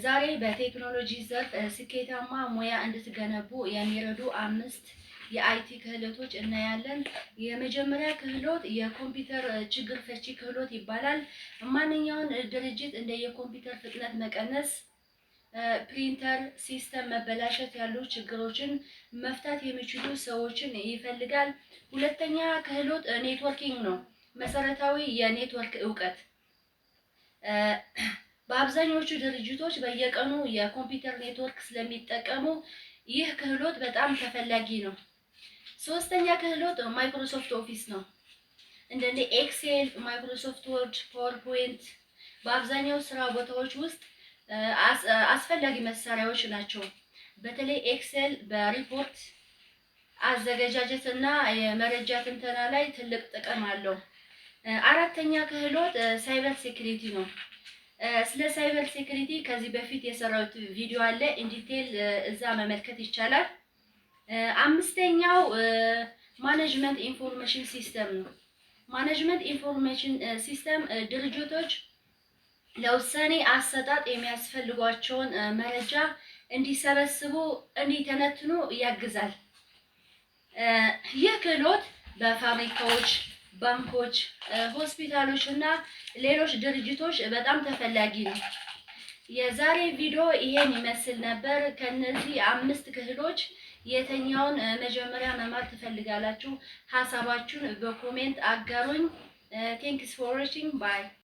ዛሬ በቴክኖሎጂ ዘርፍ ስኬታማ ሙያ እንድትገነቡ የሚረዱ 5 የአይቲ ክህሎቶች እናያለን። የመጀመሪያ ክህሎት የኮምፒውተር ችግር ፈቺ ክህሎት ይባላል። ማንኛውን ድርጅት እንደ የኮምፒውተር ፍጥነት መቀነስ፣ ፕሪንተር ሲስተም መበላሸት ያሉ ችግሮችን መፍታት የሚችሉ ሰዎችን ይፈልጋል። ሁለተኛ ክህሎት ኔትወርኪንግ ነው። መሰረታዊ የኔትወርክ ዕውቀት በአብዛኞቹ ድርጅቶች በየቀኑ የኮምፒውተር ኔትወርክ ስለሚጠቀሙ ይህ ክህሎት በጣም ተፈላጊ ነው። ሶስተኛ ክህሎት ማይክሮሶፍት ኦፊስ ነው። እንደ ኤክሴል፣ ማይክሮሶፍት ወርድ፣ ፓወርፖይንት በአብዛኛው ስራ ቦታዎች ውስጥ አስፈላጊ መሳሪያዎች ናቸው። በተለይ ኤክሴል በሪፖርት አዘገጃጀት እና የመረጃ ትንተና ላይ ትልቅ ጥቅም አለው። አራተኛ ክህሎት ሳይበር ሴኩሪቲ ነው። ስለ ሳይበር ሴኩሪቲ ከዚህ በፊት የሰራሁት ቪዲዮ አለ፣ ኢንዲቴል እዛ መመልከት ይቻላል። አምስተኛው ማኔጅመንት ኢንፎርሜሽን ሲስተም ነው። ማኔጅመንት ኢንፎርሜሽን ሲስተም ድርጅቶች ለውሳኔ አሰጣጥ የሚያስፈልጓቸውን መረጃ እንዲሰበስቡ፣ እንዲተነትኑ ያግዛል። ይህ ክህሎት በፋብሪካዎች፣ ባንኮች፣ ሆስፒታሎች እና ሌሎች ድርጅቶች በጣም ተፈላጊ ነው። የዛሬ ቪዲዮ ይሄን ይመስል ነበር። ከነዚህ 5 ክህሎች የትኛውን መጀመሪያ መማር ትፈልጋላችሁ? ሐሳባችሁን በኮሜንት አጋሩኝ። ቴንክስ ፎር ዋቺንግ ባይ